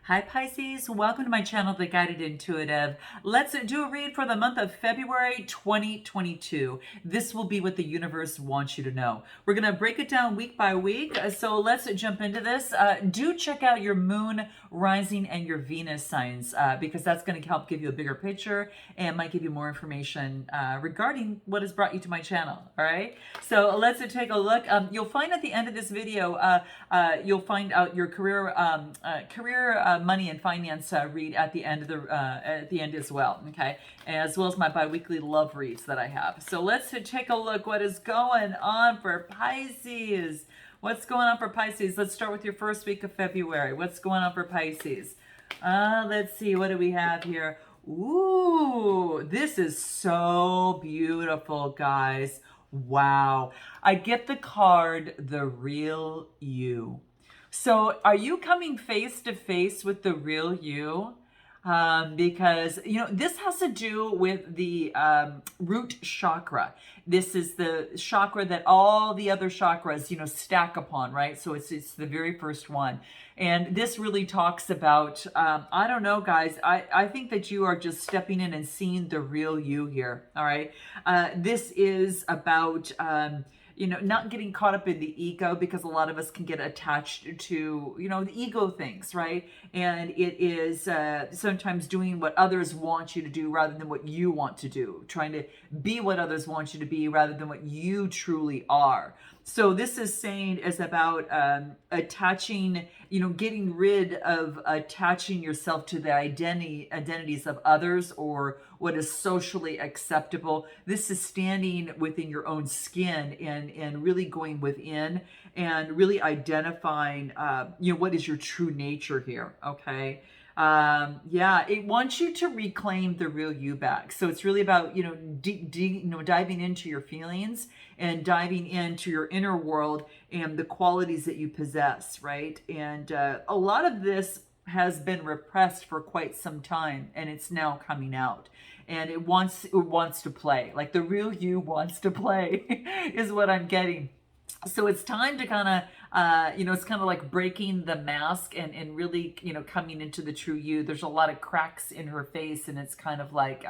Hi Pisces, welcome to my channel, The Guided Intuitive. Let's do a read for the month of February 2022. This will be what the universe wants you to know. We're going to break it down week by week, so let's jump into this. Do check out your moon, rising, and your Venus signs because that's going to help give you a bigger picture and might give you more information regarding what has brought you to my channel. All right, so let's take a look. You'll find at the end of this video, you'll find out your career money and finance read at the end of the end as well, okay, as well as my bi-weekly love reads that I have. So let's take a look what is going on for Pisces. What's going on for Pisces? Let's start with your first week of February. What's going on for Pisces? Let's see, what do we have here? Ooh, this is so beautiful, guys. Wow. I get the card, the real you. So are you coming face to face with the real you? Because, this has to do with the root chakra. This is the chakra that all the other chakras, stack upon, right? So it's the very first one. And this really talks about, I don't know, guys, I think that you are just stepping in and seeing the real you here, all right? This is about... not getting caught up in the ego, because a lot of us can get attached to, the ego things, right? And it is sometimes doing what others want you to do rather than what you want to do, trying to be what others want you to be rather than what you truly are. So this is saying is about attaching, getting rid of attaching yourself to the identities of others or what is socially acceptable. This is standing within your own skin and really going within and really identifying, what is your true nature here, okay? It wants you to reclaim the real you back. So it's really about, diving into your feelings and diving into your inner world and the qualities that you possess, right? And a lot of this has been repressed for quite some time, and it's now coming out. And it wants to play. Like the real you wants to play is what I'm getting. So it's time to kind of, it's kind of like breaking the mask and really, coming into the true you. There's a lot of cracks in her face, and it's kind of like,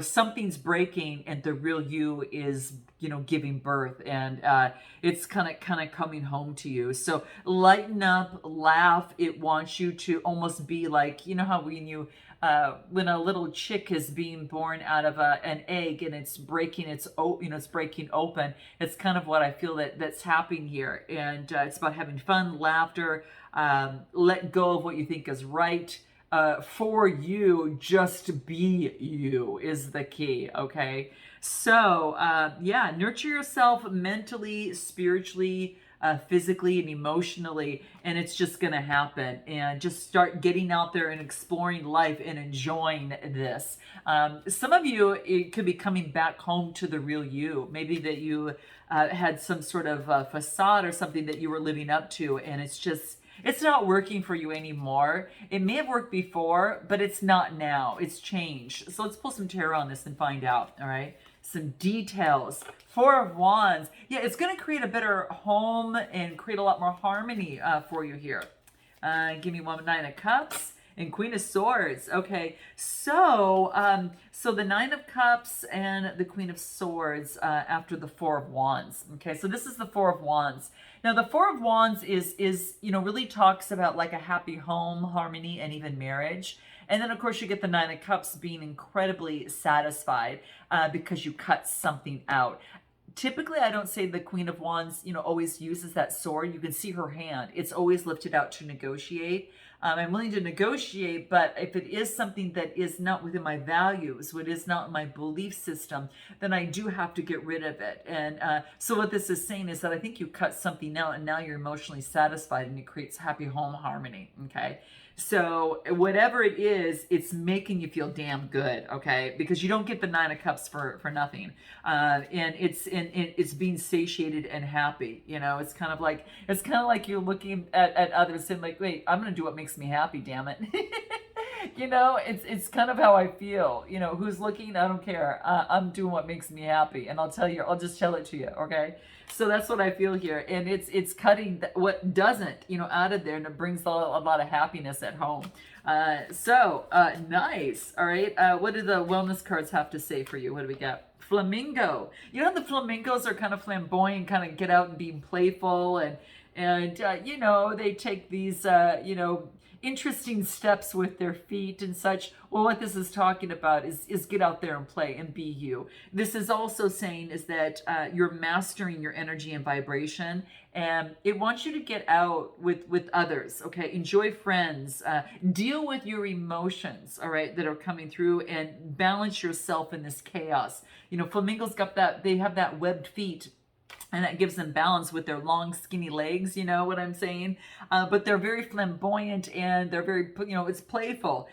something's breaking and the real you is, giving birth, and it's kind of coming home to you. So lighten up, laugh. It wants you to almost be like, how when a little chick is being born out of an egg and it's breaking it's breaking open. It's kind of what I feel that's happening here, and it's about having fun, laughter, let go of what you think is right. For you, just be you is the key, okay? So, nurture yourself mentally, spiritually, physically, and emotionally, and it's just going to happen. And just start getting out there and exploring life and enjoying this. Some of you, it could be coming back home to the real you. Maybe that you had some sort of facade or something that you were living up to, and it's not working for you anymore. It may have worked before, but it's not now. It's changed. So let's pull some tarot on this and find out, all right? Some details. Four of Wands. Yeah, it's going to create a better home and create a lot more harmony for you here. Give me one, Nine of Cups and Queen of Swords. Okay, so the Nine of Cups and the Queen of Swords after the Four of Wands. Okay, so this is the Four of Wands. Now the Four of Wands is really talks about like a happy home, harmony, and even marriage. And then of course you get the Nine of Cups being incredibly satisfied because you cut something out. Typically, I don't say the Queen of Wands, always uses that sword. You can see her hand. It's always lifted out to negotiate. I'm willing to negotiate, but if it is something that is not within my values, what is not my belief system, then I do have to get rid of it. And so what this is saying is that I think you cut something out and now you're emotionally satisfied and it creates happy home harmony, okay? So whatever it is, it's making you feel damn good, okay? Because you don't get the Nine of Cups for nothing, and it's being satiated and happy. It's kind of like you're looking at others and like, wait, I'm gonna do what makes me happy, damn it. It's kind of how I feel. Who's looking? I don't care. I'm doing what makes me happy, and I'll just tell it to you. Okay. So that's what I feel here, and it's cutting what doesn't, out of there, and it brings a lot of happiness at home. Nice. All right. What do the wellness cards have to say for you? What do we got? Flamingo. The flamingos are kind of flamboyant, kind of get out and being playful, and they take these interesting steps with their feet and such. Well, what this is talking about is get out there and play and be you. This is also saying is that you're mastering your energy and vibration, and it wants you to get out with others. Okay, enjoy friends, deal with your emotions, all right, that are coming through, and balance yourself in this chaos. Flamingos got that, they have that webbed feet, and that gives them balance with their long, skinny legs, you know what I'm saying? But they're very flamboyant, and they're very, it's playful.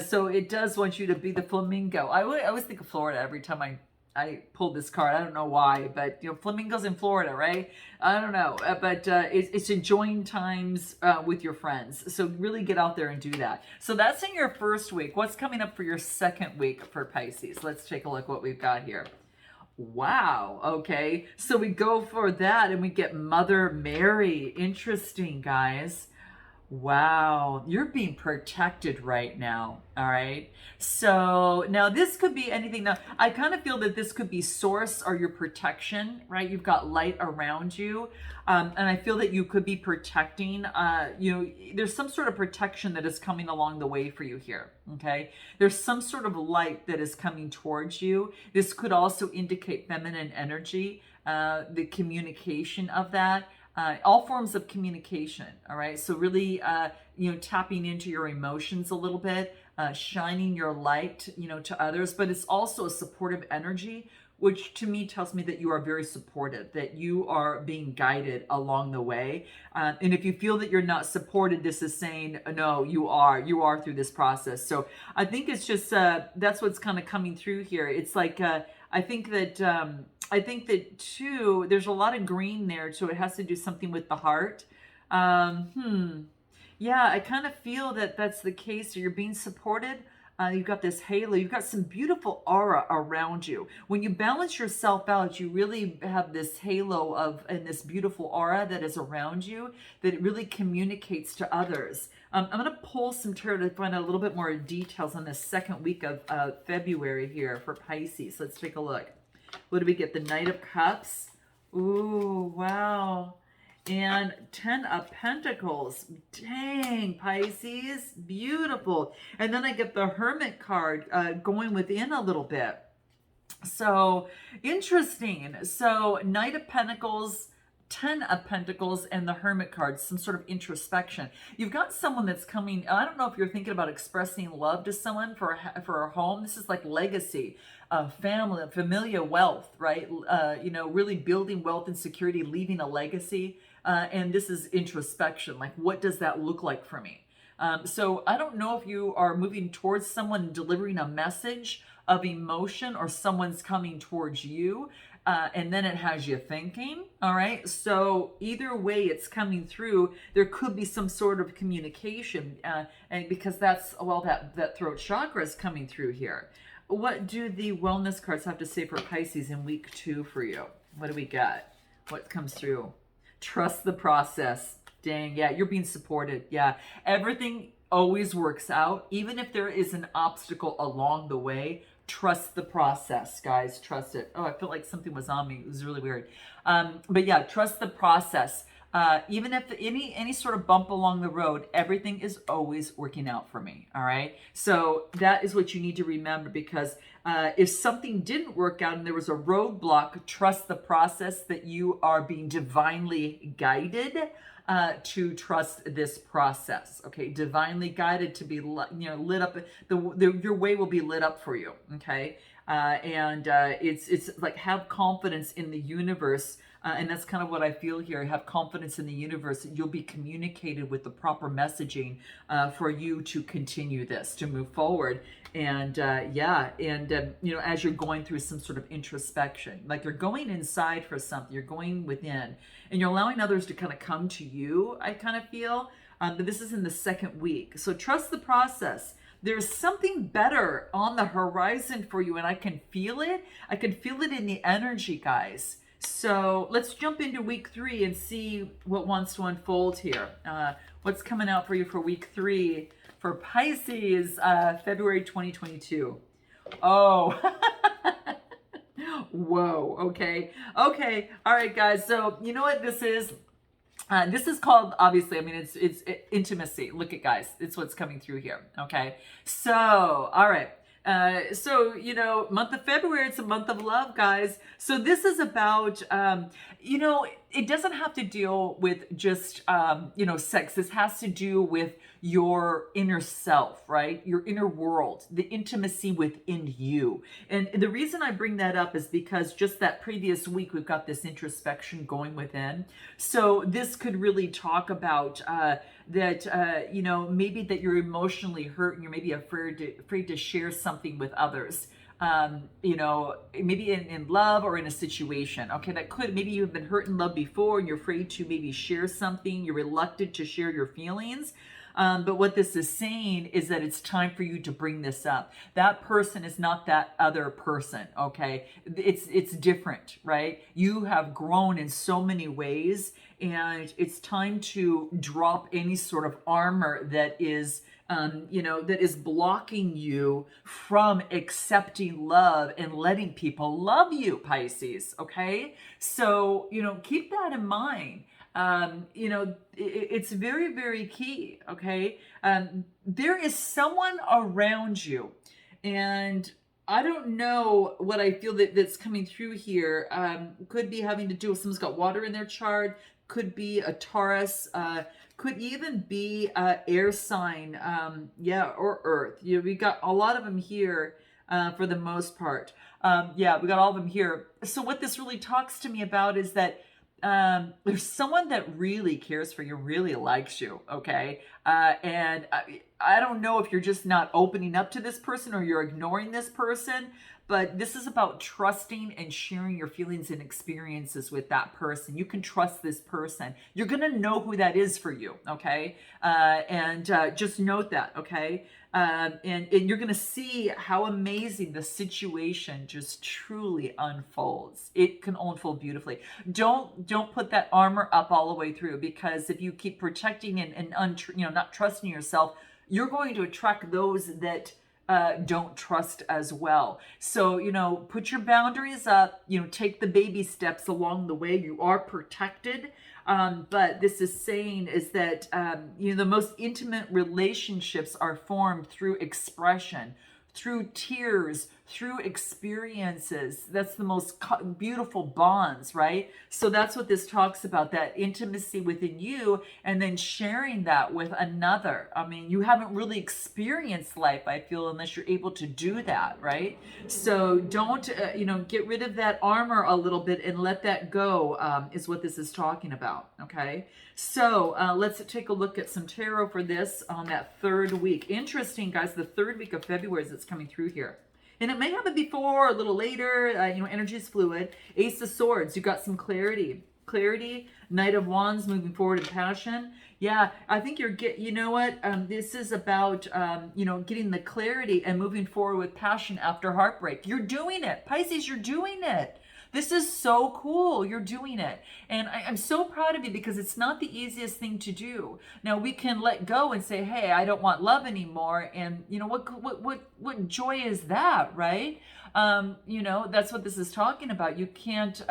So it does want you to be the flamingo. I always think of Florida every time I pulled this card. I don't know why, but, flamingos in Florida, right? I don't know, but it's enjoying times with your friends. So really get out there and do that. So that's in your first week. What's coming up for your second week for Pisces? Let's take a look what we've got here. Wow. Okay. So we go for that and we get Mother Mary. Interesting, guys. Wow. You're being protected right now. All right. So now this could be anything. Now, I kind of feel that this could be source or your protection, right? You've got light around you. And I feel that you could be protecting, there's some sort of protection that is coming along the way for you here. Okay. There's some sort of light that is coming towards you. This could also indicate feminine energy, the communication of that. All forms of communication. All right. So really, tapping into your emotions a little bit, shining your light, to others, but it's also a supportive energy, which to me tells me that you are very supportive, that you are being guided along the way. And if you feel that you're not supported, this is saying, no, you are through this process. So I think it's just, that's what's kind of coming through here. It's like, I think that too, there's a lot of green there, so it has to do something with the heart. Yeah, I kind of feel that that's the case. So you're being supported. You've got this halo. You've got some beautiful aura around you. When you balance yourself out, you really have this halo and this beautiful aura that is around you that it really communicates to others. I'm going to pull some tarot to find out a little bit more details on this second week of February here for Pisces. Let's take a look. What do we get? The Knight of Cups. Ooh, wow. And 10 of Pentacles. Dang, Pisces. Beautiful. And then I get the Hermit card going within a little bit. So, interesting. So, Knight of Pentacles, 10 of Pentacles, and the Hermit card, some sort of introspection. You've got someone that's coming. I don't know if you're thinking about expressing love to someone for a home. This is like legacy, family, familiar wealth, right? Really building wealth and security, leaving a legacy. And this is introspection. Like, what does that look like for me? So I don't know if you are moving towards someone, delivering a message of emotion, or someone's coming towards you. And then it has you thinking. All right. So either way it's coming through, there could be some sort of communication. And because that throat chakra is coming through here. What do the wellness cards have to say for Pisces in week 2 for you? What do we got? What comes through? Trust the process. Dang, yeah, you're being supported. Yeah, everything always works out. Even if there is an obstacle along the way, trust the process, guys. Trust it. Oh, I feel like something was on me. It was really weird. But yeah, trust the process. Even if any sort of bump along the road, everything is always working out for me. All right. So that is what you need to remember, because if something didn't work out and there was a roadblock, trust the process, that you are being divinely guided to trust this process. Okay. Divinely guided to be, lit up. Your way will be lit up for you. Okay. It's like, have confidence in the universe. And that's kind of what I feel here. Have confidence in the universe that you'll be communicated with the proper messaging for you to continue this, to move forward. And as you're going through some sort of introspection, like you're going inside for something, you're going within, and you're allowing others to kind of come to you, I kind of feel. But this is in the second week. So trust the process. there's something better on the horizon for you, and I can feel it. I can feel it in the energy, guys. So let's jump into week 3 and see what wants to unfold here. What's coming out for you for week 3 for Pisces, February 2022. Oh, whoa. Okay. Okay. All right, guys. So you know what this is? This is called, obviously, I mean, it's intimacy. Look at, guys, it's what's coming through here. Okay. So, all right. So, you know, month of February, it's a month of love, guys. So this is about, you know, it doesn't have to deal with just, you know, sex. This has to do with your inner self, right? Your inner world, the intimacy within you. And the reason I bring that up is because just that previous week, we've got this introspection going within. So this could really talk about that, you know, maybe that you're emotionally hurt and you're maybe afraid to share something with others. You know, maybe in love or in a situation. Okay, that could, maybe you've been hurt in love before and you're afraid to maybe share something. You're reluctant to share your feelings. But what this is saying is that it's time for you to bring this up. That person is not that other person, okay? It's different, right? You have grown in so many ways, and it's time to drop any sort of armor that is, you know, that is blocking you from accepting love and letting people love you, Pisces, okay? So, you know, keep that in mind. You know, it's very, very key. Okay. There is someone around you, and I don't know what I feel that's coming through here. Could be having to do with someone's got water in their chart, could be a Taurus, could even be air sign, yeah, or Earth. You know, we got a lot of them here for the most part. Yeah, we got all of them here. So what this really talks to me about is that there's someone that really cares for you, really likes you, okay? And I don't know if you're just not opening up to this person or you're ignoring this person, but this is about trusting and sharing your feelings and experiences with that person. You can trust this person. You're going to know who that is for you, okay? And just note that, okay? And you're going to see how amazing the situation just truly unfolds. It can unfold beautifully. Don't put that armor up all the way through, because if you keep protecting and you know, not trusting yourself, you're going to attract those that don't trust as well. So, you know, put your boundaries up, you know, take the baby steps along the way. You are protected. But this is saying is that, you know, the most intimate relationships are formed through expression, through tears, through experiences. That's the most beautiful bonds, right? So that's what this talks about, that intimacy within you and then sharing that with another. I mean, you haven't really experienced life, I feel, unless you're able to do that, right? So don't, you know, get rid of that armor a little bit and let that go, is what this is talking about, okay? So let's take a look at some tarot for this on that third week. Interesting, guys, the third week of February is it's coming through here. And it may happen before or a little later. You know, energy is fluid. Ace of Swords, you got some clarity. Clarity, Knight of Wands, moving forward in passion. Yeah, I think you know what? This is about, you know, getting the clarity and moving forward with passion after heartbreak. You're doing it. Pisces, you're doing it. This is so cool. You're doing it. And I'm so proud of you, because it's not the easiest thing to do. Now we can let go and say, hey, I don't want love anymore. And you know, what joy is that, right? You know, that's what this is talking about. You can't,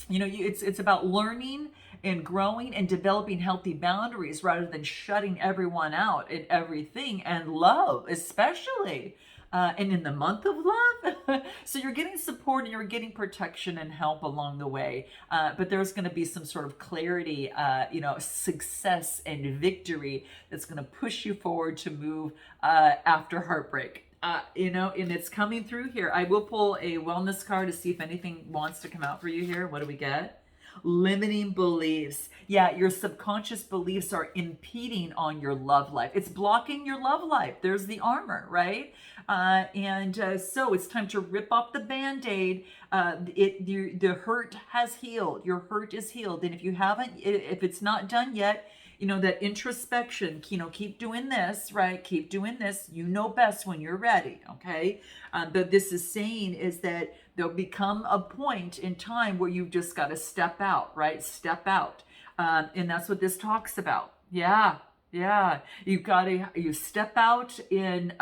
you know, it's about learning and growing and developing healthy boundaries rather than shutting everyone out and everything, and love especially. And in the month of love, so you're getting support and you're getting protection and help along the way. But there's going to be some sort of clarity, you know, success and victory that's going to push you forward to move after heartbreak. You know, and it's coming through here. I will pull a wellness card to see if anything wants to come out for you here. What do we get? Limiting beliefs. Yeah, your subconscious beliefs are impeding on your love life. It's blocking your love life. There's the armor, right? So it's time to rip off the Band-Aid. The hurt has healed. Your hurt is healed. And if you haven't, if it's not done yet, that introspection, keep doing this, right? Keep doing this. You know best when you're ready, okay? But this is saying is that there'll become a point in time where you've just got to step out, right? Step out. And that's what this talks about. Yeah. Yeah, you step out in,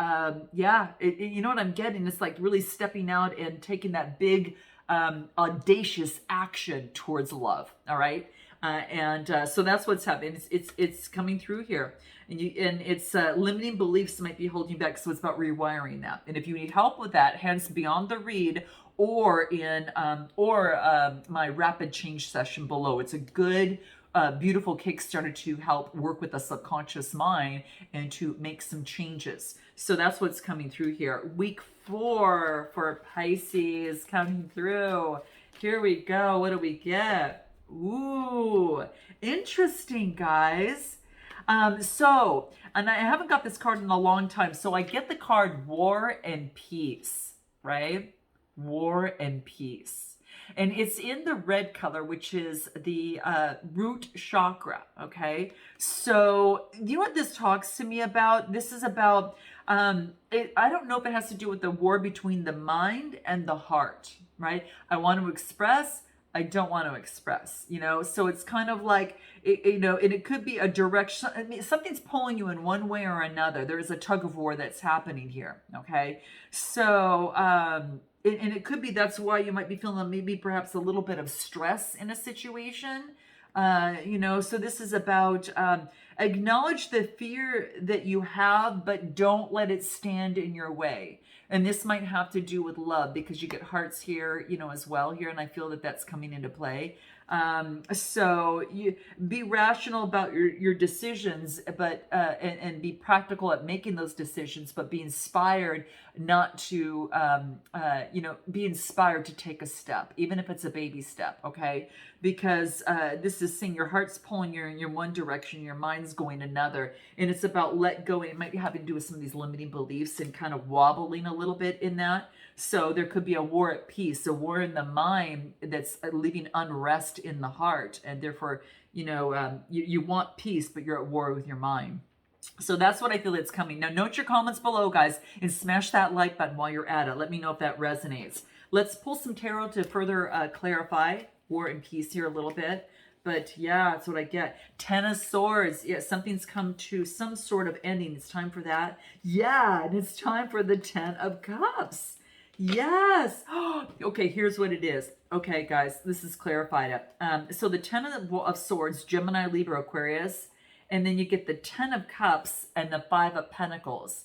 you know what I'm getting? It's like really stepping out and taking that big, audacious action towards love. All right. So that's what's happening. It's coming through here, and it's limiting beliefs might be holding you back. So it's about rewiring that. And if you need help with that, hence beyond the read, or in my rapid change session below, it's a good beautiful Kickstarter to help work with the subconscious mind and to make some changes. So that's what's coming through here. Week 4 for Pisces coming through. Here we go. What do we get? Ooh, interesting, guys. And I haven't got this card in a long time. So I get the card War and Peace, right? War and Peace. And it's in the red color, which is the root chakra, okay? So you know what this talks to me about? This is about, I don't know if it has to do with the war between the mind and the heart, right? I want to express, I don't want to express, so it's kind of like, and it could be a direction. I mean, something's pulling you in one way or another. There is a tug of war that's happening here, okay? So, and it could be that's why you might be feeling maybe perhaps a little bit of stress in a situation. So this is about acknowledge the fear that you have, but don't let it stand in your way. And this might have to do with love, because you get hearts here, as well here. And I feel that that's coming into play. So you be rational about your decisions, but and be practical at making those decisions, but be inspired not to be inspired to take a step, even if it's a baby step, okay? Because this is saying your heart's pulling you in your one direction, your mind's going another, and it's about let go. It might be having to do with some of these limiting beliefs and kind of wobbling a little bit in that. So there could be a war at peace, a war in the mind that's leaving unrest in the heart, and therefore, you want peace, but you're at war with your mind. So that's what I feel it's coming. Now, note your comments below, guys, and smash that like button while you're at it. Let me know if that resonates. Let's pull some tarot to further clarify war and peace here a little bit. But yeah, that's what I get. 10 of Swords. Yeah, something's come to some sort of ending. It's time for that. Yeah, and it's time for the 10 of Cups. Yes. Okay, here's what it is. Okay, guys, this is clarified. So the 10 of Swords, Gemini, Libra, Aquarius, and then you get the 10 of Cups and the 5 of Pentacles.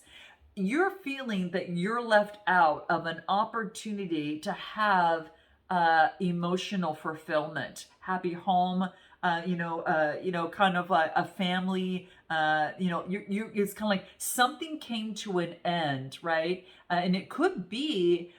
You're feeling that you're left out of an opportunity to have emotional fulfillment, happy home, kind of like a family, it's kind of like something came to an end, right? And it could be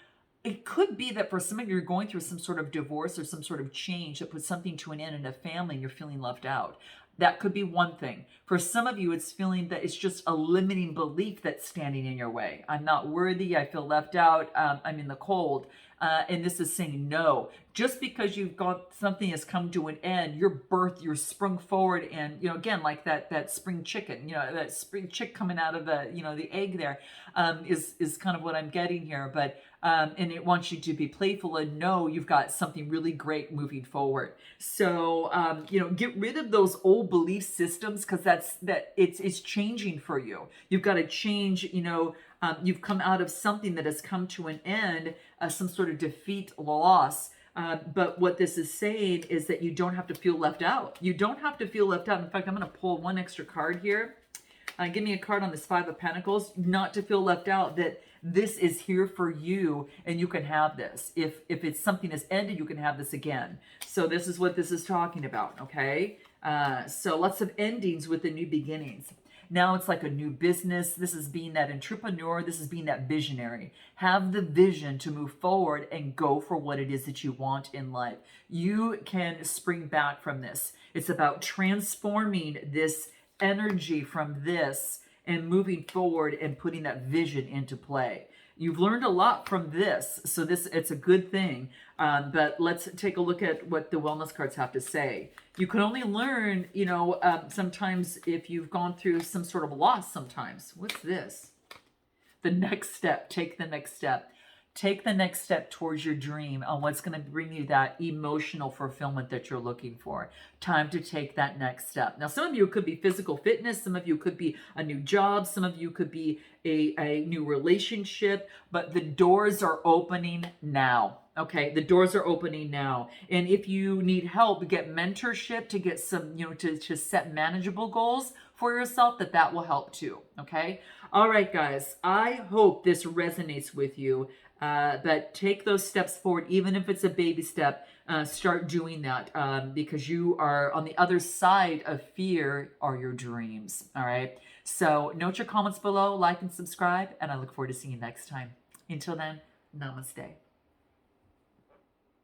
that for some of you, you're going through some sort of divorce or some sort of change that puts something to an end in a family and you're feeling left out. That could be one thing. For some of you, it's feeling that it's just a limiting belief that's standing in your way. I'm not worthy. I feel left out. I'm in the cold. And this is saying no. Just because you've got something has come to an end, you're sprung forward, and again, like that spring chicken, that spring chick coming out of the egg there, is kind of what I'm getting here. But and it wants you to be playful and know you've got something really great moving forward. So get rid of those old belief systems, because it's changing for you. You've got to change. You've come out of something that has come to an end, some sort of defeat, loss. But what this is saying is that you don't have to feel left out. You don't have to feel left out. In fact, I'm going to pull one extra card here. Give me a card on this 5 of Pentacles, not to feel left out, that this is here for you and you can have this. If it's something that's ended, you can have this again. So this is what this is talking about, okay? So lots of endings with the new beginnings. Now it's like a new business. This is being that entrepreneur. This is being that visionary. Have the vision to move forward and go for what it is that you want in life. You can spring back from this. It's about transforming this energy from this and moving forward and putting that vision into play. You've learned a lot from this, so it's a good thing. But let's take a look at what the wellness cards have to say. You can only learn, sometimes if you've gone through some sort of loss. Sometimes, what's this? The next step. Take the next step. Take the next step towards your dream on what's going to bring you that emotional fulfillment that you're looking for. Time to take that next step. Now, some of you could be physical fitness. Some of you could be a new job. Some of you could be a new relationship. But the doors are opening now. Okay, the doors are opening now. And if you need help, get mentorship to get some, to set manageable goals for yourself, that will help too. Okay. All right, guys. I hope this resonates with you. But take those steps forward, even if it's a baby step. Start doing that because you are on the other side of fear are your dreams. All right. So note your comments below, like and subscribe, and I look forward to seeing you next time. Until then, namaste.